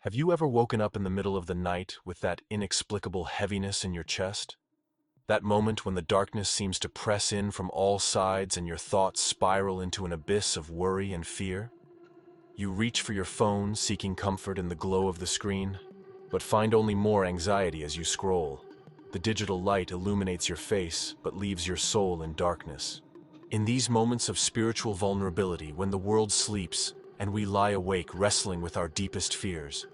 Have you ever woken up in the middle of the night with that inexplicable heaviness in your chest? That moment when the darkness seems to press in from all sides and your thoughts spiral into an abyss of worry and fear? You reach for your phone, seeking comfort in the glow of the screen, but find only more anxiety as you scroll. The digital light illuminates your face, but leaves your soul in darkness. In these moments of spiritual vulnerability, when the world sleeps and we lie awake wrestling with our deepest fears,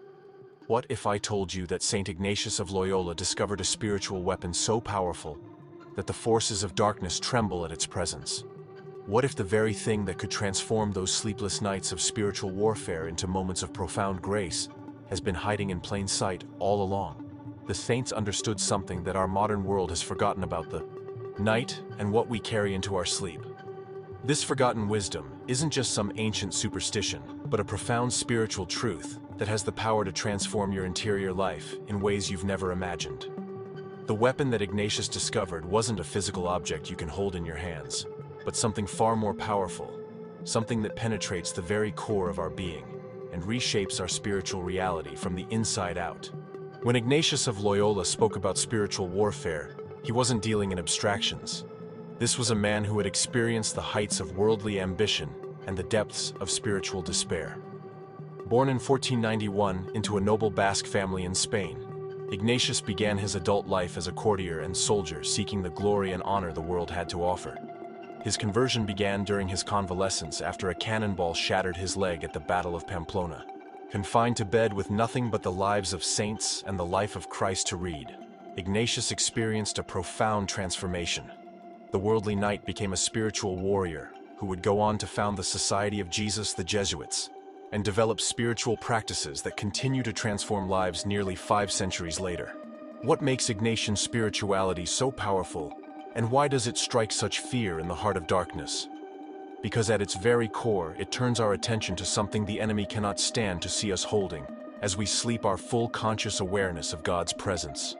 what if I told you that Saint Ignatius of Loyola discovered a spiritual weapon so powerful that the forces of darkness tremble at its presence? What if the very thing that could transform those sleepless nights of spiritual warfare into moments of profound grace has been hiding in plain sight all along? The saints understood something that our modern world has forgotten about: the night and what we carry into our sleep. This forgotten wisdom isn't just some ancient superstition, but a profound spiritual truth that has the power to transform your interior life in ways you've never imagined. The weapon that Ignatius discovered wasn't a physical object you can hold in your hands, but something far more powerful, something that penetrates the very core of our being and reshapes our spiritual reality from the inside out. When Ignatius of Loyola spoke about spiritual warfare, he wasn't dealing in abstractions. This was a man who had experienced the heights of worldly ambition and the depths of spiritual despair. Born in 1491 into a noble Basque family in Spain, Ignatius began his adult life as a courtier and soldier, seeking the glory and honor the world had to offer. His conversion began during his convalescence after a cannonball shattered his leg at the Battle of Pamplona. Confined to bed with nothing but the lives of saints and the life of Christ to read, Ignatius experienced a profound transformation. The worldly knight became a spiritual warrior who would go on to found the Society of Jesus the Jesuits and develop spiritual practices that continue to transform lives nearly 5 centuries later. What makes Ignatian spirituality so powerful, and why does it strike such fear in the heart of darkness? Because at its very core, it turns our attention to something the enemy cannot stand to see us holding, as we sleep our full conscious awareness of God's presence.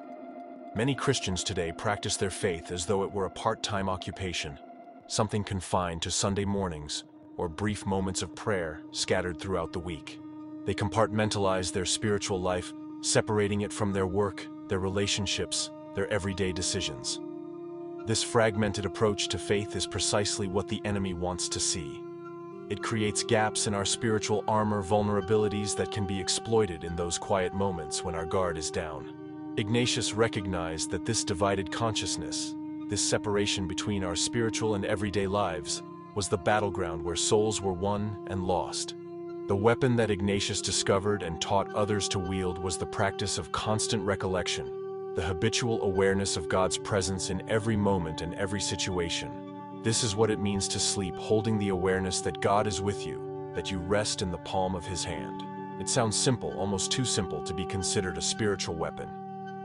Many Christians today practice their faith as though it were a part-time occupation, something confined to Sunday mornings or brief moments of prayer scattered throughout the week. They compartmentalize their spiritual life, separating it from their work, their relationships, their everyday decisions. This fragmented approach to faith is precisely what the enemy wants to see. It creates gaps in our spiritual armor, vulnerabilities that can be exploited in those quiet moments when our guard is down. Ignatius recognized that this divided consciousness, this separation between our spiritual and everyday lives, was the battleground where souls were won and lost. The weapon that Ignatius discovered and taught others to wield was the practice of constant recollection, the habitual awareness of God's presence in every moment and every situation. This is what it means to sleep, holding the awareness that God is with you, that you rest in the palm of His hand. It sounds simple, almost too simple to be considered a spiritual weapon,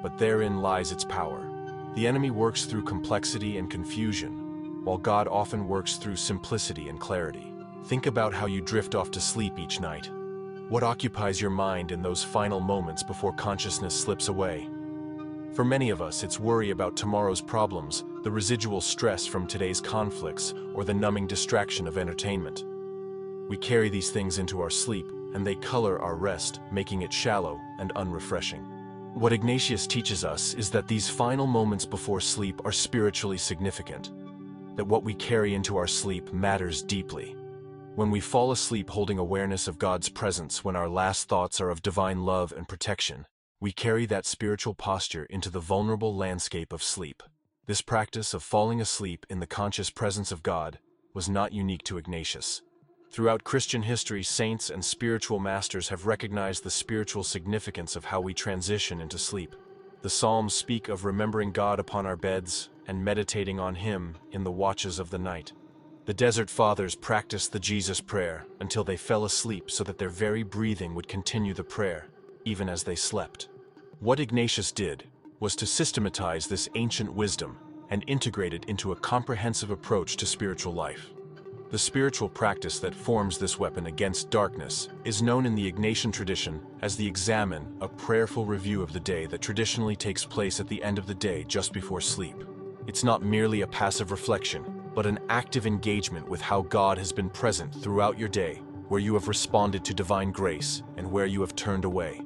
but therein lies its power. The enemy works through complexity and confusion, while God often works through simplicity and clarity. Think about how you drift off to sleep each night. What occupies your mind in those final moments before consciousness slips away? For many of us, it's worry about tomorrow's problems, the residual stress from today's conflicts, or the numbing distraction of entertainment. We carry these things into our sleep, and they color our rest, making it shallow and unrefreshing. What Ignatius teaches us is that these final moments before sleep are spiritually significant, that what we carry into our sleep matters deeply. When we fall asleep holding awareness of God's presence, when our last thoughts are of divine love and protection, we carry that spiritual posture into the vulnerable landscape of sleep. This practice of falling asleep in the conscious presence of God was not unique to Ignatius. Throughout Christian history, saints and spiritual masters have recognized the spiritual significance of how we transition into sleep. The Psalms speak of remembering God upon our beds and meditating on Him in the watches of the night. The Desert Fathers practiced the Jesus prayer until they fell asleep so that their very breathing would continue the prayer, even as they slept. What Ignatius did was to systematize this ancient wisdom and integrate it into a comprehensive approach to spiritual life. The spiritual practice that forms this weapon against darkness is known in the Ignatian tradition as the examen, a prayerful review of the day that traditionally takes place at the end of the day just before sleep. It's not merely a passive reflection, but an active engagement with how God has been present throughout your day, where you have responded to divine grace and where you have turned away.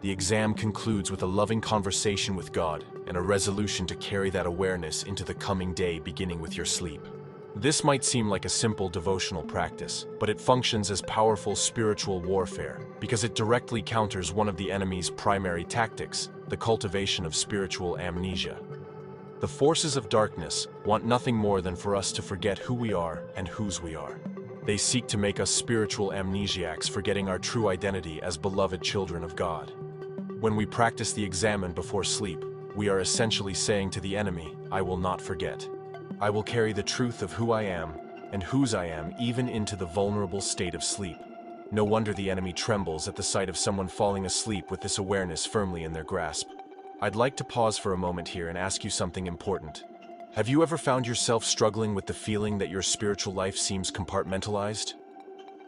The exam concludes with a loving conversation with God and a resolution to carry that awareness into the coming day, beginning with your sleep. This might seem like a simple devotional practice, but it functions as powerful spiritual warfare because it directly counters one of the enemy's primary tactics, the cultivation of spiritual amnesia. The forces of darkness want nothing more than for us to forget who we are and whose we are. They seek to make us spiritual amnesiacs, forgetting our true identity as beloved children of God. When we practice the examen before sleep, we are essentially saying to the enemy, I will not forget. I will carry the truth of who I am and whose I am even into the vulnerable state of sleep. No wonder the enemy trembles at the sight of someone falling asleep with this awareness firmly in their grasp. I'd like to pause for a moment here and ask you something important. Have you ever found yourself struggling with the feeling that your spiritual life seems compartmentalized?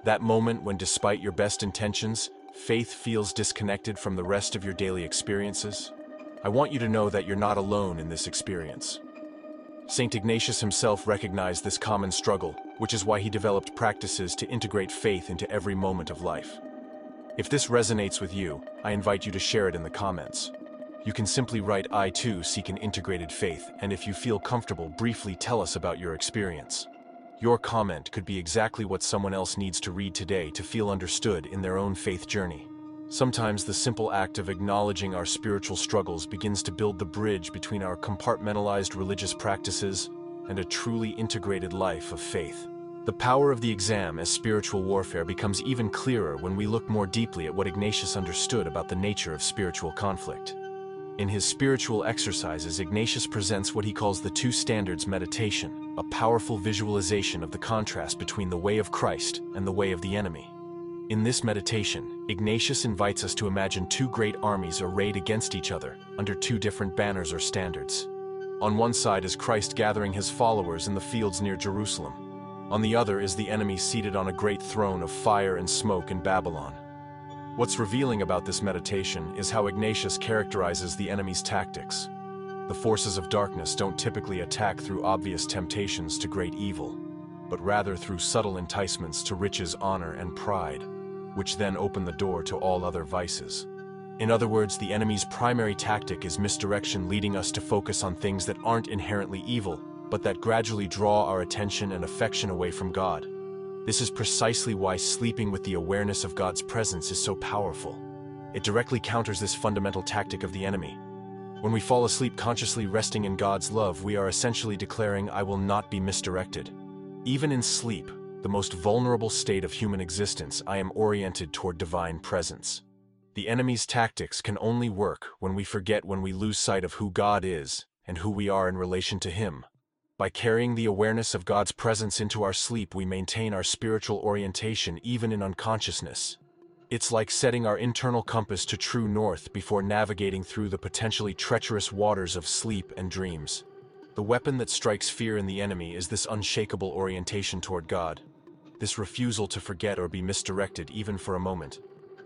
That moment when, despite your best intentions, faith feels disconnected from the rest of your daily experiences? I want you to know that you're not alone in this experience. Saint Ignatius himself recognized this common struggle, which is why he developed practices to integrate faith into every moment of life. If this resonates with you, I invite you to share it in the comments. You can simply write, I too seek an integrated faith, and if you feel comfortable, briefly tell us about your experience. Your comment could be exactly what someone else needs to read today to feel understood in their own faith journey. Sometimes the simple act of acknowledging our spiritual struggles begins to build the bridge between our compartmentalized religious practices and a truly integrated life of faith. The power of the exam as spiritual warfare becomes even clearer when we look more deeply at what Ignatius understood about the nature of spiritual conflict. In his spiritual exercises, Ignatius presents what he calls the two standards meditation, a powerful visualization of the contrast between the way of Christ and the way of the enemy. In this meditation, Ignatius invites us to imagine two great armies arrayed against each other under two different banners or standards. On one side is Christ gathering his followers in the fields near Jerusalem. On the other is the enemy seated on a great throne of fire and smoke in Babylon. What's revealing about this meditation is how Ignatius characterizes the enemy's tactics. The forces of darkness don't typically attack through obvious temptations to great evil, but rather through subtle enticements to riches, honor, and pride, which then open the door to all other vices. In other words, the enemy's primary tactic is misdirection, leading us to focus on things that aren't inherently evil, but that gradually draw our attention and affection away from God. This is precisely why sleeping with the awareness of God's presence is so powerful. It directly counters this fundamental tactic of the enemy. When we fall asleep consciously resting in God's love, we are essentially declaring, I will not be misdirected. Even in sleep, the most vulnerable state of human existence, I am oriented toward divine presence. The enemy's tactics can only work when we forget, when we lose sight of who God is and who we are in relation to Him. By carrying the awareness of God's presence into our sleep, we maintain our spiritual orientation even in unconsciousness. It's like setting our internal compass to true north before navigating through the potentially treacherous waters of sleep and dreams. The weapon that strikes fear in the enemy is this unshakable orientation toward God, this refusal to forget or be misdirected even for a moment.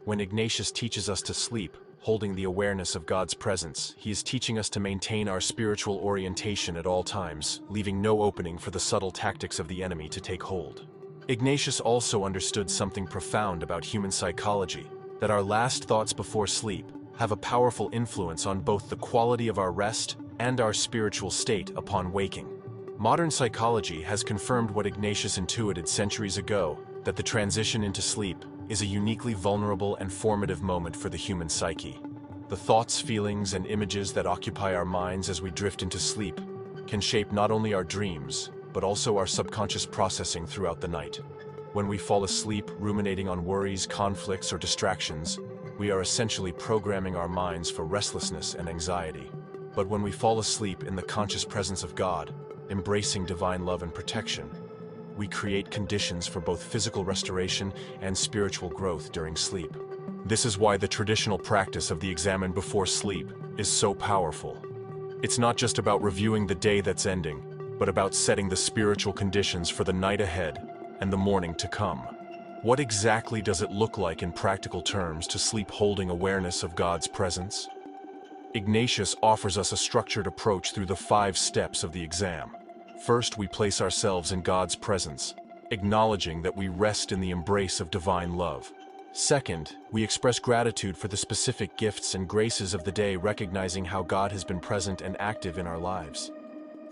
When Ignatius teaches us to sleep, holding the awareness of God's presence, he is teaching us to maintain our spiritual orientation at all times, leaving no opening for the subtle tactics of the enemy to take hold. Ignatius also understood something profound about human psychology, that our last thoughts before sleep have a powerful influence on both the quality of our rest and our spiritual state upon waking. Modern psychology has confirmed what Ignatius intuited centuries ago, that the transition into sleep is a uniquely vulnerable and formative moment for the human psyche. The thoughts, feelings, and images that occupy our minds as we drift into sleep can shape not only our dreams, but also our subconscious processing throughout the night. When we fall asleep ruminating on worries, conflicts, or distractions, we are essentially programming our minds for restlessness and anxiety. But when we fall asleep in the conscious presence of God, embracing divine love and protection, we create conditions for both physical restoration and spiritual growth during sleep. This is why the traditional practice of the examen before sleep is so powerful. It's not just about reviewing the day that's ending, but about setting the spiritual conditions for the night ahead and the morning to come. What exactly does it look like in practical terms to sleep holding awareness of God's presence? Ignatius offers us a structured approach through the 5 steps of the exam. First, we place ourselves in God's presence. acknowledging that we rest in the embrace of divine love. Second, we express gratitude for the specific gifts and graces of the day, recognizing how God has been present and active in our lives.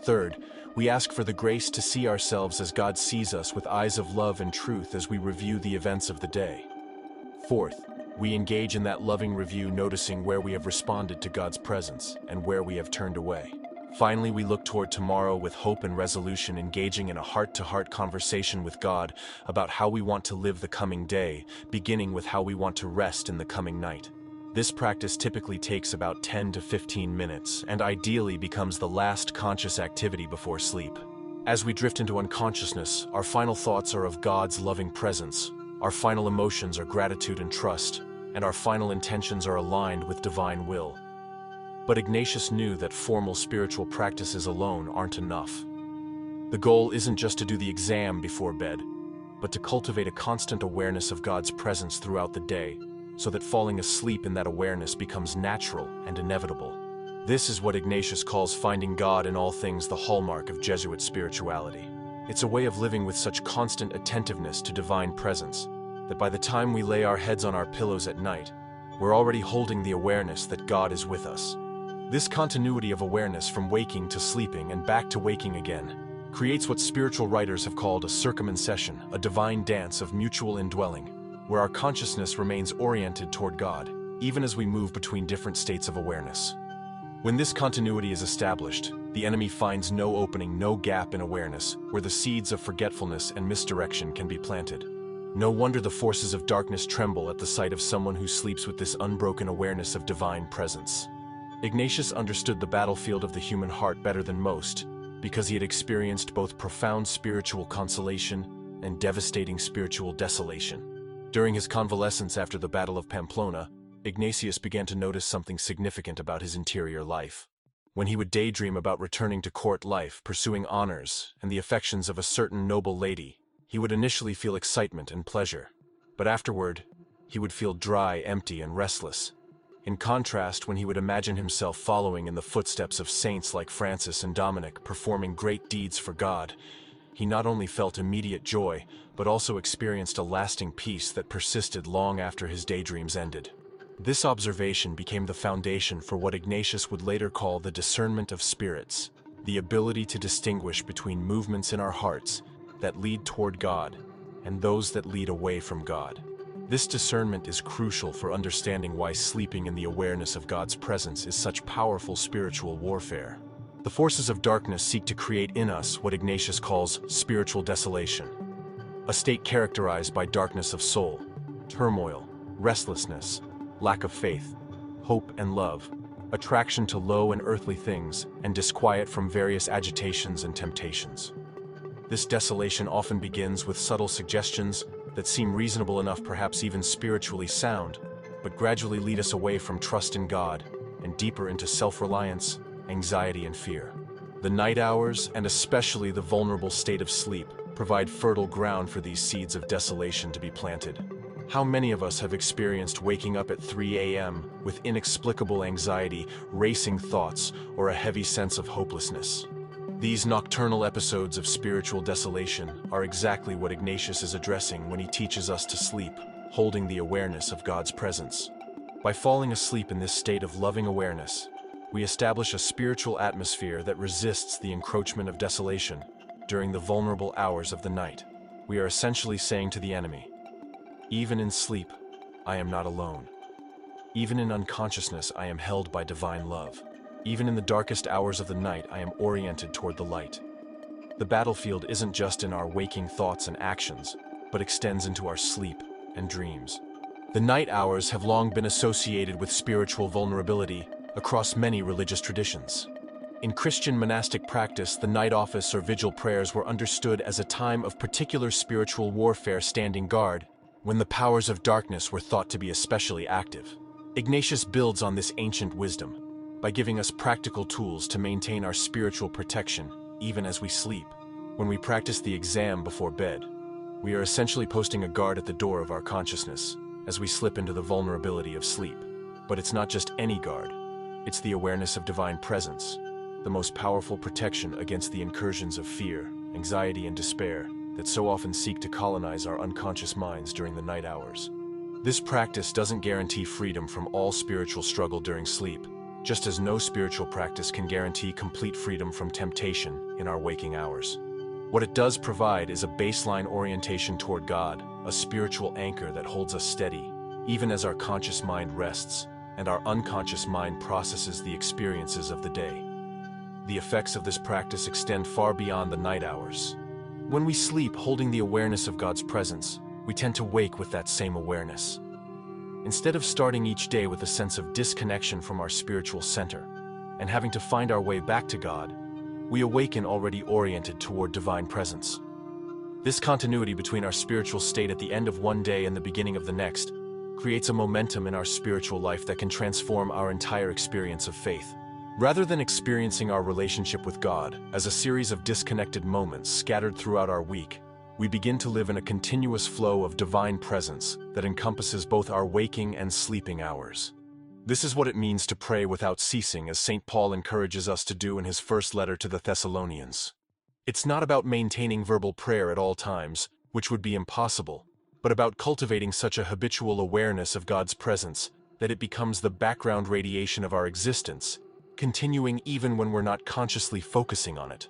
Third, we ask for the grace to see ourselves as God sees us, with eyes of love and truth as we review the events of the day. Fourth, we engage in that loving review, noticing where we have responded to God's presence and where we have turned away. Finally, we look toward tomorrow with hope and resolution, engaging in a heart-to-heart conversation with God about how we want to live the coming day, beginning with how we want to rest in the coming night. This practice typically takes about 10 to 15 minutes and ideally becomes the last conscious activity before sleep. As we drift into unconsciousness, our final thoughts are of God's loving presence, our final emotions are gratitude and trust, and our final intentions are aligned with divine will. But Ignatius knew that formal spiritual practices alone aren't enough. The goal isn't just to do the exam before bed, but to cultivate a constant awareness of God's presence throughout the day, so that falling asleep in that awareness becomes natural and inevitable. This is what Ignatius calls finding God in all things, the hallmark of Jesuit spirituality. It's a way of living with such constant attentiveness to divine presence that by the time we lay our heads on our pillows at night, we're already holding the awareness that God is with us. This continuity of awareness from waking to sleeping and back to waking again creates what spiritual writers have called a circumcession, a divine dance of mutual indwelling, where our consciousness remains oriented toward God, even as we move between different states of awareness. When this continuity is established, the enemy finds no opening, no gap in awareness, where the seeds of forgetfulness and misdirection can be planted. No wonder the forces of darkness tremble at the sight of someone who sleeps with this unbroken awareness of divine presence. Ignatius understood the battlefield of the human heart better than most, because he had experienced both profound spiritual consolation and devastating spiritual desolation. During his convalescence after the Battle of Pamplona, Ignatius began to notice something significant about his interior life. When he would daydream about returning to court life, pursuing honors, and the affections of a certain noble lady, he would initially feel excitement and pleasure, but afterward, he would feel dry, empty, and restless. In contrast, when he would imagine himself following in the footsteps of saints like Francis and Dominic, performing great deeds for God, he not only felt immediate joy, but also experienced a lasting peace that persisted long after his daydreams ended. This observation became the foundation for what Ignatius would later call the discernment of spirits, the ability to distinguish between movements in our hearts that lead toward God and those that lead away from God. This discernment is crucial for understanding why sleeping in the awareness of God's presence is such powerful spiritual warfare. The forces of darkness seek to create in us what Ignatius calls spiritual desolation, a state characterized by darkness of soul, turmoil, restlessness, lack of faith, hope and love, attraction to low and earthly things, and disquiet from various agitations and temptations. This desolation often begins with subtle suggestions that seem reasonable enough, perhaps even spiritually sound, but gradually lead us away from trust in God and deeper into self-reliance, anxiety, and fear. The night hours, and especially the vulnerable state of sleep, provide fertile ground for these seeds of desolation to be planted. How many of us have experienced waking up at 3 a.m. with inexplicable anxiety, racing thoughts, or a heavy sense of hopelessness? These nocturnal episodes of spiritual desolation are exactly what Ignatius is addressing when he teaches us to sleep, holding the awareness of God's presence. By falling asleep in this state of loving awareness, we establish a spiritual atmosphere that resists the encroachment of desolation during the vulnerable hours of the night. We are essentially saying to the enemy, "Even in sleep, I am not alone. Even in unconsciousness, I am held by divine love. Even in the darkest hours of the night, I am oriented toward the light." The battlefield isn't just in our waking thoughts and actions, but extends into our sleep and dreams. The night hours have long been associated with spiritual vulnerability across many religious traditions. In Christian monastic practice, the night office or vigil prayers were understood as a time of particular spiritual warfare, standing guard when the powers of darkness were thought to be especially active. Ignatius builds on this ancient wisdom by giving us practical tools to maintain our spiritual protection even as we sleep. When we practice the exam before bed, we are essentially posting a guard at the door of our consciousness as we slip into the vulnerability of sleep. But it's not just any guard. It's the awareness of divine presence, the most powerful protection against the incursions of fear, anxiety, and despair. that so often seek to colonize our unconscious minds during the night hours. This practice doesn't guarantee freedom from all spiritual struggle during sleep, just as no spiritual practice can guarantee complete freedom from temptation in our waking hours. What it does provide is a baseline orientation toward God, a spiritual anchor that holds us steady, even as our conscious mind rests and our unconscious mind processes the experiences of the day. The effects of this practice extend far beyond the night hours. When we sleep holding the awareness of God's presence, we tend to wake with that same awareness. Instead of starting each day with a sense of disconnection from our spiritual center and having to find our way back to God, we awaken already oriented toward divine presence. This continuity between our spiritual state at the end of one day and the beginning of the next creates a momentum in our spiritual life that can transform our entire experience of faith. Rather than experiencing our relationship with God as a series of disconnected moments scattered throughout our week, we begin to live in a continuous flow of divine presence that encompasses both our waking and sleeping hours. This is what it means to pray without ceasing, as St. Paul encourages us to do in his first letter to the Thessalonians. It's not about maintaining verbal prayer at all times, which would be impossible, but about cultivating such a habitual awareness of God's presence that it becomes the background radiation of our existence, continuing even when we're not consciously focusing on it.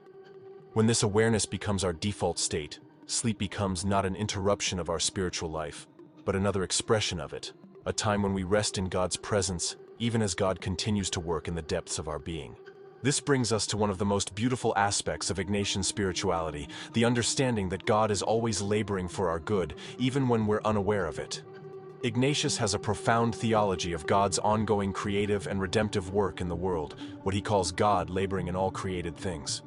When this awareness becomes our default state, sleep becomes not an interruption of our spiritual life, but another expression of it, a time when we rest in God's presence, even as God continues to work in the depths of our being. This brings us to one of the most beautiful aspects of Ignatian spirituality, the understanding that God is always laboring for our good, even when we're unaware of it. Ignatius has a profound theology of God's ongoing creative and redemptive work in the world, what he calls God laboring in all created things.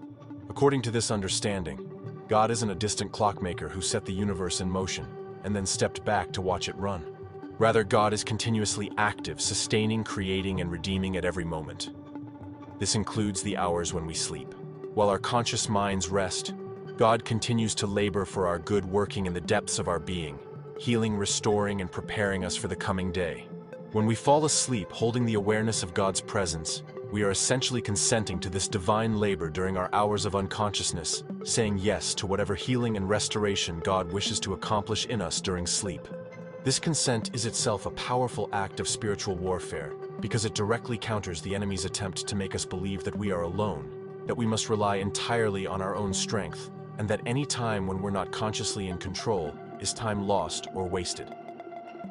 According to this understanding, God isn't a distant clockmaker who set the universe in motion and then stepped back to watch it run. Rather, God is continuously active, sustaining, creating, and redeeming at every moment. This includes the hours when we sleep. While our conscious minds rest, God continues to labor for our good, working in the depths of our being, healing, restoring, and preparing us for the coming day. When we fall asleep holding the awareness of God's presence, we are essentially consenting to this divine labor during our hours of unconsciousness, saying yes to whatever healing and restoration God wishes to accomplish in us during sleep. This consent is itself a powerful act of spiritual warfare, because it directly counters the enemy's attempt to make us believe that we are alone, that we must rely entirely on our own strength, and that any time when we're not consciously in control is time lost or wasted.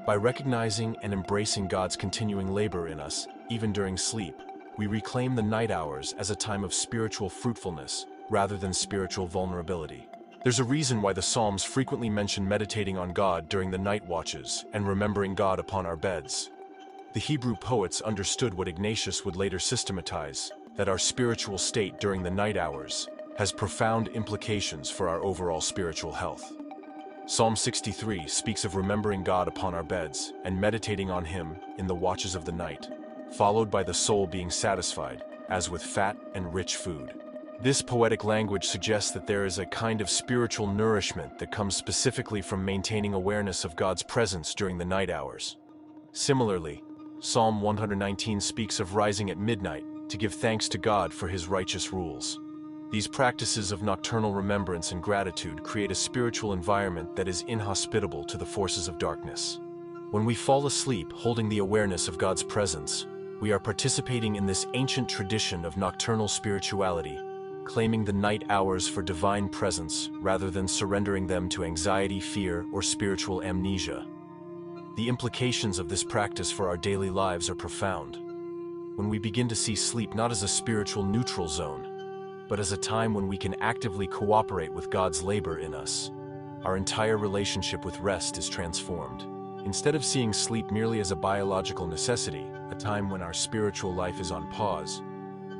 By recognizing and embracing God's continuing labor in us, even during sleep, we reclaim the night hours as a time of spiritual fruitfulness rather than spiritual vulnerability. There's a reason why the Psalms frequently mention meditating on God during the night watches and remembering God upon our beds. The Hebrew poets understood what Ignatius would later systematize, that our spiritual state during the night hours has profound implications for our overall spiritual health. Psalm 63 speaks of remembering God upon our beds and meditating on Him in the watches of the night, followed by the soul being satisfied, as with fat and rich food. This poetic language suggests that there is a kind of spiritual nourishment that comes specifically from maintaining awareness of God's presence during the night hours. Similarly, Psalm 119 speaks of rising at midnight to give thanks to God for His righteous rules. These practices of nocturnal remembrance and gratitude create a spiritual environment that is inhospitable to the forces of darkness. When we fall asleep holding the awareness of God's presence, we are participating in this ancient tradition of nocturnal spirituality, claiming the night hours for divine presence rather than surrendering them to anxiety, fear, or spiritual amnesia. The implications of this practice for our daily lives are profound. When we begin to see sleep not as a spiritual neutral zone, but as a time when we can actively cooperate with God's labor in us, our entire relationship with rest is transformed. Instead of seeing sleep merely as a biological necessity, a time when our spiritual life is on pause,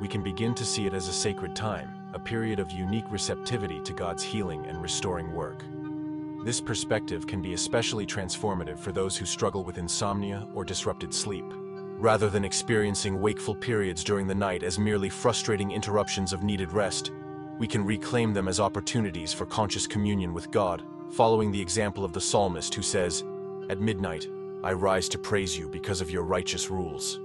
we can begin to see it as a sacred time, a period of unique receptivity to God's healing and restoring work. This perspective can be especially transformative for those who struggle with insomnia or disrupted sleep. Rather than experiencing wakeful periods during the night as merely frustrating interruptions of needed rest, we can reclaim them as opportunities for conscious communion with God, following the example of the psalmist who says, "At midnight, I rise to praise you because of your righteous rules."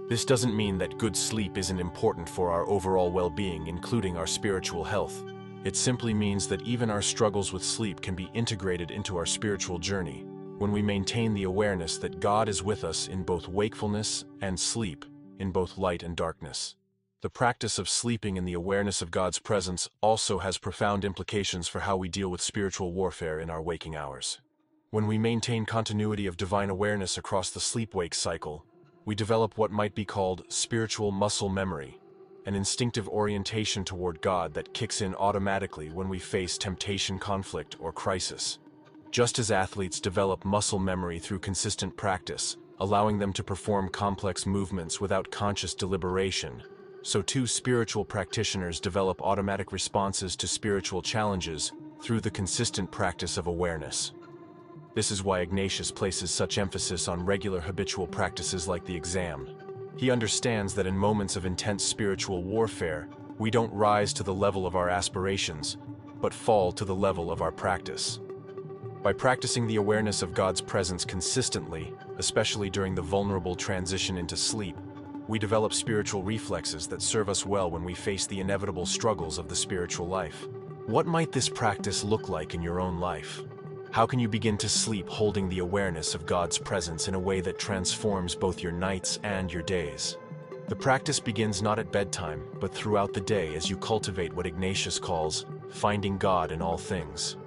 This doesn't mean that good sleep isn't important for our overall well-being, including our spiritual health. It simply means that even our struggles with sleep can be integrated into our spiritual journey when we maintain the awareness that God is with us in both wakefulness and sleep, in both light and darkness. The practice of sleeping in the awareness of God's presence also has profound implications for how we deal with spiritual warfare in our waking hours. When we maintain continuity of divine awareness across the sleep-wake cycle, we develop what might be called spiritual muscle memory, an instinctive orientation toward God that kicks in automatically when we face temptation, conflict, or crisis. Just as athletes develop muscle memory through consistent practice, allowing them to perform complex movements without conscious deliberation, so too spiritual practitioners develop automatic responses to spiritual challenges through the consistent practice of awareness. This is why Ignatius places such emphasis on regular habitual practices like the exam. He understands that in moments of intense spiritual warfare, we don't rise to the level of our aspirations, but fall to the level of our practice. By practicing the awareness of God's presence consistently, especially during the vulnerable transition into sleep, we develop spiritual reflexes that serve us well when we face the inevitable struggles of the spiritual life. What might this practice look like in your own life? How can you begin to sleep holding the awareness of God's presence in a way that transforms both your nights and your days? The practice begins not at bedtime, but throughout the day as you cultivate what Ignatius calls finding God in all things.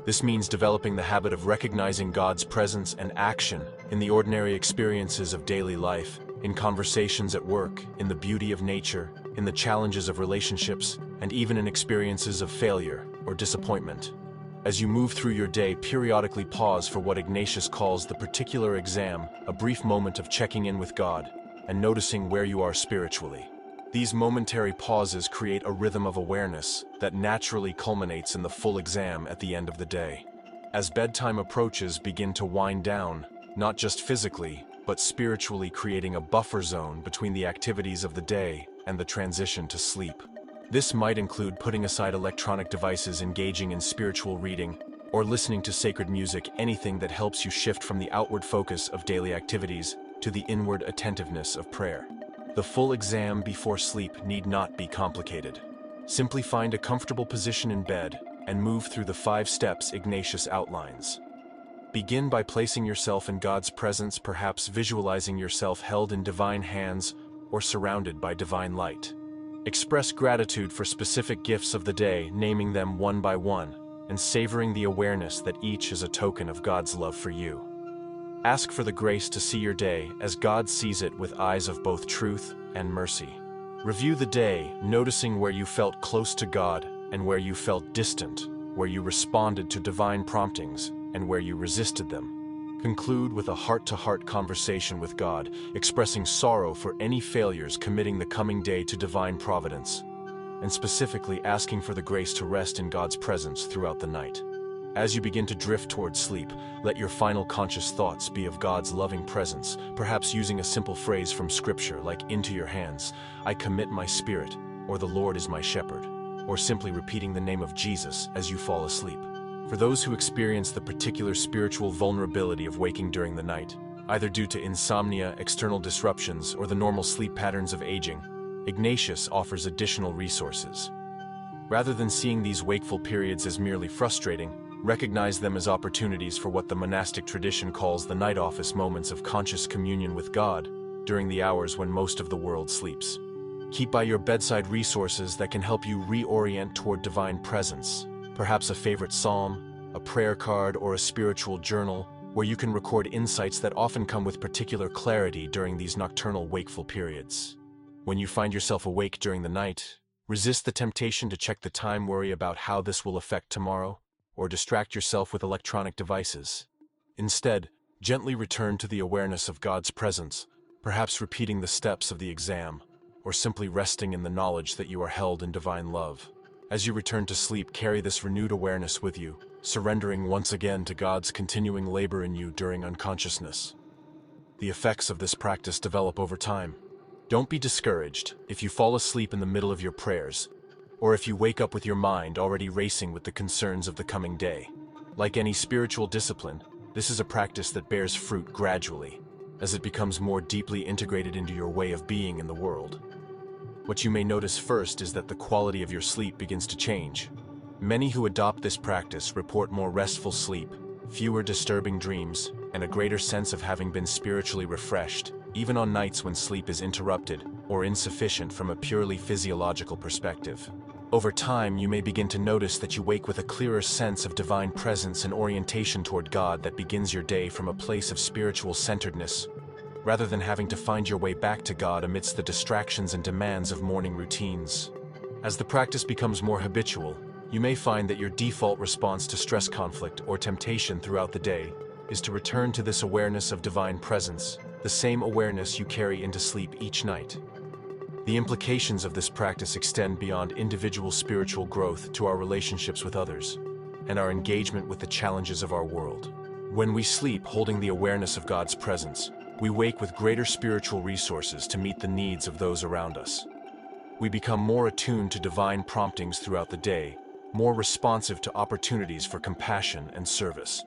This means developing the habit of recognizing God's presence and action in the ordinary experiences of daily life, in conversations at work, in the beauty of nature, in the challenges of relationships, and even in experiences of failure or disappointment. As you move through your day, periodically pause for what Ignatius calls the particular exam, a brief moment of checking in with God and noticing where you are spiritually. These momentary pauses create a rhythm of awareness that naturally culminates in the full exam at the end of the day. As bedtime approaches, begin to wind down, not just physically, but spiritually, creating a buffer zone between the activities of the day and the transition to sleep. This might include putting aside electronic devices, engaging in spiritual reading, or listening to sacred music, anything that helps you shift from the outward focus of daily activities to the inward attentiveness of prayer. The full exam before sleep need not be complicated. Simply find a comfortable position in bed and move through the 5 steps Ignatius outlines. Begin by placing yourself in God's presence, perhaps visualizing yourself held in divine hands or surrounded by divine light. Express gratitude for specific gifts of the day, naming them one by one, and savoring the awareness that each is a token of God's love for you. Ask for the grace to see your day as God sees it with eyes of both truth and mercy. Review the day, noticing where you felt close to God and where you felt distant, where you responded to divine promptings and where you resisted them. Conclude with a heart-to-heart conversation with God, expressing sorrow for any failures, committing the coming day to divine providence, and specifically asking for the grace to rest in God's presence throughout the night. As you begin to drift towards sleep, let your final conscious thoughts be of God's loving presence, perhaps using a simple phrase from Scripture like "into your hands, I commit my spirit," or "the Lord is my shepherd," or simply repeating the name of Jesus as you fall asleep. For those who experience the particular spiritual vulnerability of waking during the night, either due to insomnia, external disruptions, or the normal sleep patterns of aging, Ignatius offers additional resources. Rather than seeing these wakeful periods as merely frustrating, recognize them as opportunities for what the monastic tradition calls the night office, moments of conscious communion with God during the hours when most of the world sleeps. Keep by your bedside resources that can help you reorient toward divine presence. Perhaps a favorite psalm, a prayer card, or a spiritual journal where you can record insights that often come with particular clarity during these nocturnal wakeful periods. When you find yourself awake during the night, resist the temptation to check the time, worry about how this will affect tomorrow, or distract yourself with electronic devices. Instead, gently return to the awareness of God's presence, perhaps repeating the steps of the exam, or simply resting in the knowledge that you are held in divine love. As you return to sleep, carry this renewed awareness with you, surrendering once again to God's continuing labor in you during unconsciousness. The effects of this practice develop over time. Don't be discouraged if you fall asleep in the middle of your prayers, or if you wake up with your mind already racing with the concerns of the coming day. Like any spiritual discipline, this is a practice that bears fruit gradually, as it becomes more deeply integrated into your way of being in the world. What you may notice first is that the quality of your sleep begins to change. Many who adopt this practice report more restful sleep, fewer disturbing dreams, and a greater sense of having been spiritually refreshed, even on nights when sleep is interrupted or insufficient from a purely physiological perspective. Over time, you may begin to notice that you wake with a clearer sense of divine presence and orientation toward God that begins your day from a place of spiritual centeredness, rather than having to find your way back to God amidst the distractions and demands of morning routines. As the practice becomes more habitual, you may find that your default response to stress, conflict, or temptation throughout the day is to return to this awareness of divine presence, the same awareness you carry into sleep each night. The implications of this practice extend beyond individual spiritual growth to our relationships with others and our engagement with the challenges of our world. When we sleep holding the awareness of God's presence, we wake with greater spiritual resources to meet the needs of those around us. We become more attuned to divine promptings throughout the day, more responsive to opportunities for compassion and service.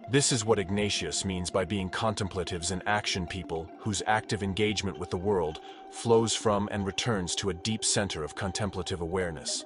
This is what Ignatius means by being contemplatives and action people whose active engagement with the world flows from and returns to a deep center of contemplative awareness.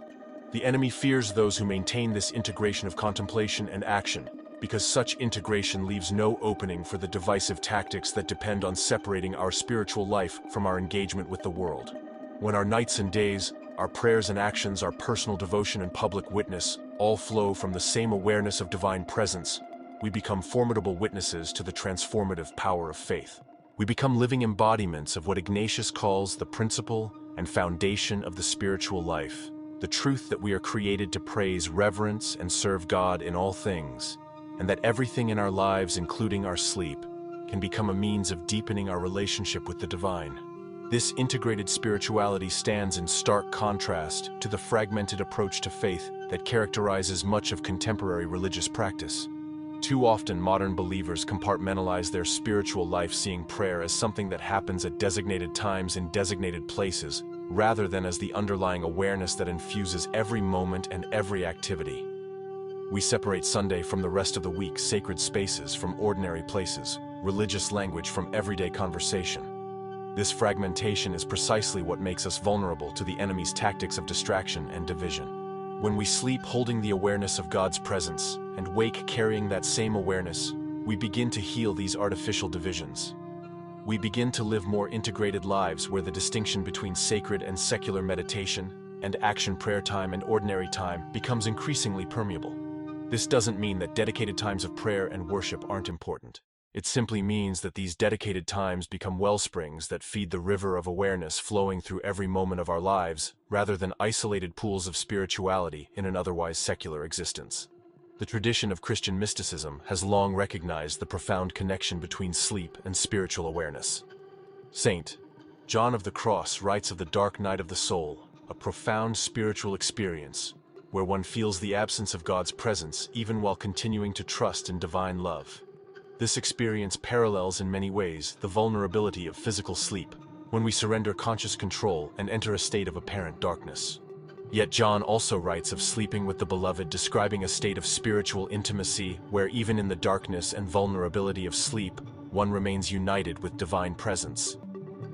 The enemy fears those who maintain this integration of contemplation and action, because such integration leaves no opening for the divisive tactics that depend on separating our spiritual life from our engagement with the world. When our nights and days, our prayers and actions, our personal devotion and public witness all flow from the same awareness of divine presence, we become formidable witnesses to the transformative power of faith. We become living embodiments of what Ignatius calls the principle and foundation of the spiritual life, the truth that we are created to praise, reverence, and serve God in all things, and that everything in our lives, including our sleep, can become a means of deepening our relationship with the divine. This integrated spirituality stands in stark contrast to the fragmented approach to faith that characterizes much of contemporary religious practice. Too often, modern believers compartmentalize their spiritual life, seeing prayer as something that happens at designated times in designated places, rather than as the underlying awareness that infuses every moment and every activity. We separate Sunday from the rest of the week, sacred spaces from ordinary places, religious language from everyday conversation. This fragmentation is precisely what makes us vulnerable to the enemy's tactics of distraction and division. When we sleep holding the awareness of God's presence and wake carrying that same awareness, we begin to heal these artificial divisions. We begin to live more integrated lives where the distinction between sacred and secular meditation and action, prayer time and ordinary time becomes increasingly permeable. This doesn't mean that dedicated times of prayer and worship aren't important. It simply means that these dedicated times become wellsprings that feed the river of awareness flowing through every moment of our lives, rather than isolated pools of spirituality in an otherwise secular existence. The tradition of Christian mysticism has long recognized the profound connection between sleep and spiritual awareness. Saint John of the Cross writes of the dark night of the soul, a profound spiritual experience where one feels the absence of God's presence even while continuing to trust in divine love. This experience parallels in many ways the vulnerability of physical sleep, when we surrender conscious control and enter a state of apparent darkness. Yet John also writes of sleeping with the beloved, describing a state of spiritual intimacy where even in the darkness and vulnerability of sleep, one remains united with divine presence.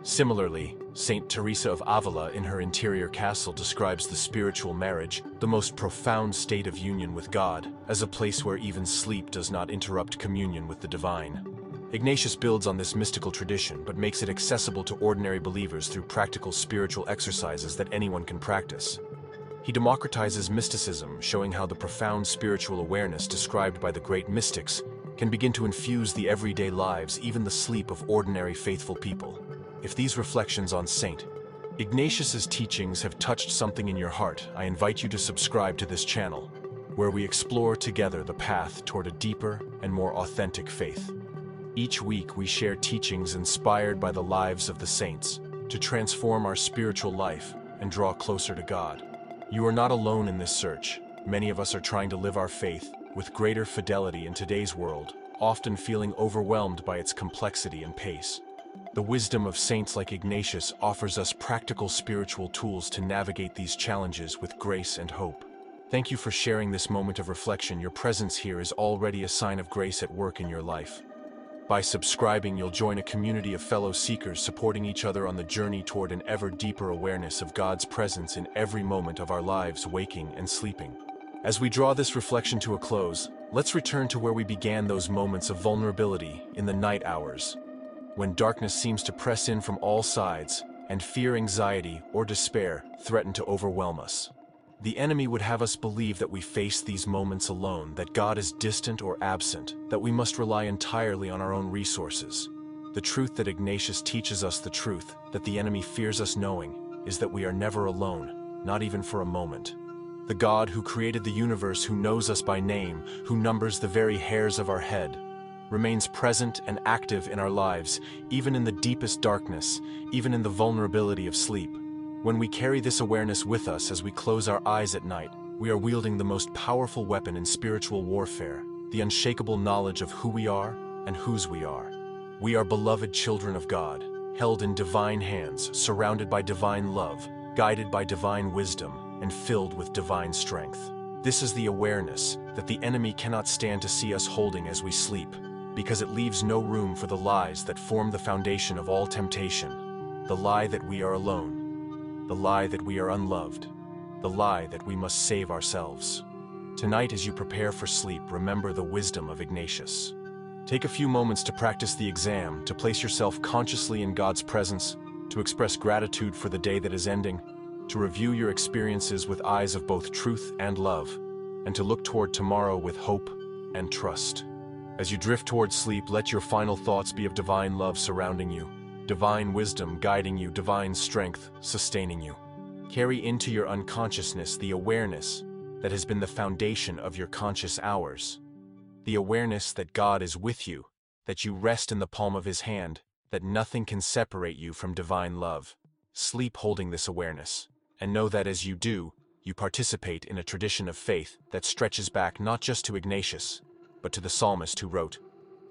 Similarly, Saint Teresa of Avila in her Interior Castle describes the spiritual marriage, the most profound state of union with God, as a place where even sleep does not interrupt communion with the divine. Ignatius builds on this mystical tradition but makes it accessible to ordinary believers through practical spiritual exercises that anyone can practice. He democratizes mysticism, showing how the profound spiritual awareness described by the great mystics can begin to infuse the everyday lives, even the sleep of ordinary faithful people. If these reflections on Saint Ignatius's teachings have touched something in your heart, I invite you to subscribe to this channel, where we explore together the path toward a deeper and more authentic faith. Each week we share teachings inspired by the lives of the saints to transform our spiritual life and draw closer to God. You are not alone in this search. Many of us are trying to live our faith with greater fidelity in today's world, often feeling overwhelmed by its complexity and pace. The wisdom of saints like Ignatius offers us practical spiritual tools to navigate these challenges with grace and hope. Thank you for sharing this moment of reflection. Your presence here is already a sign of grace at work in your life. By subscribing, you'll join a community of fellow seekers supporting each other on the journey toward an ever deeper awareness of God's presence in every moment of our lives, waking and sleeping. As we draw this reflection to a close, let's return to where we began, those moments of vulnerability in the night hours, when darkness seems to press in from all sides, and fear, anxiety, or despair threaten to overwhelm us. The enemy would have us believe that we face these moments alone, that God is distant or absent, that we must rely entirely on our own resources. The truth that Ignatius teaches us, the truth that the enemy fears us knowing, is that we are never alone, not even for a moment. The God who created the universe, who knows us by name, who numbers the very hairs of our head, remains present and active in our lives, even in the deepest darkness, even in the vulnerability of sleep. When we carry this awareness with us as we close our eyes at night, we are wielding the most powerful weapon in spiritual warfare, the unshakable knowledge of who we are and whose we are. We are beloved children of God, held in divine hands, surrounded by divine love, guided by divine wisdom, and filled with divine strength. This is the awareness that the enemy cannot stand to see us holding as we sleep, because it leaves no room for the lies that form the foundation of all temptation. The lie that we are alone, the lie that we are unloved, the lie that we must save ourselves. Tonight, as you prepare for sleep, remember the wisdom of Ignatius. Take a few moments to practice the exam, to place yourself consciously in God's presence, to express gratitude for the day that is ending, to review your experiences with eyes of both truth and love, and to look toward tomorrow with hope and trust. As you drift toward sleep, let your final thoughts be of divine love surrounding you, divine wisdom guiding you, divine strength sustaining you. Carry into your unconsciousness the awareness that has been the foundation of your conscious hours, the awareness that God is with you, that you rest in the palm of His hand, that nothing can separate you from divine love. Sleep holding this awareness, and know that as you do, you participate in a tradition of faith that stretches back not just to Ignatius, but to the psalmist who wrote,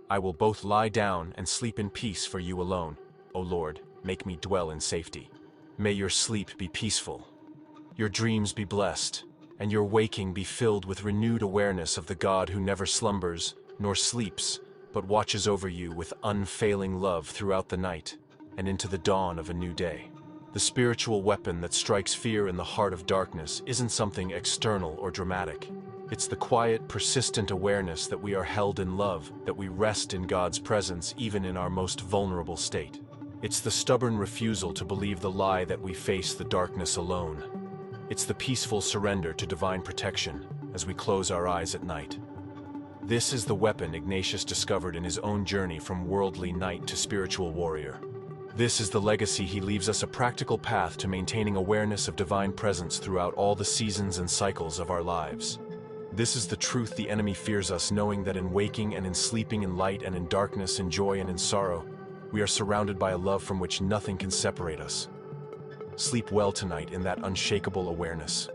"I will both lie down and sleep in peace, for you alone, O Lord, make me dwell in safety." May your sleep be peaceful, your dreams be blessed, and your waking be filled with renewed awareness of the God who never slumbers nor sleeps, but watches over you with unfailing love throughout the night and into the dawn of a new day. The spiritual weapon that strikes fear in the heart of darkness isn't something external or dramatic. It's the quiet, persistent awareness that we are held in love, that we rest in God's presence even in our most vulnerable state. It's the stubborn refusal to believe the lie that we face the darkness alone. It's the peaceful surrender to divine protection as we close our eyes at night. This is the weapon Ignatius discovered in his own journey from worldly knight to spiritual warrior. This is the legacy he leaves us, a practical path to maintaining awareness of divine presence throughout all the seasons and cycles of our lives. This is the truth the enemy fears us, knowing that in waking and in sleeping, in light and in darkness, in joy and in sorrow, we are surrounded by a love from which nothing can separate us. Sleep well tonight in that unshakable awareness.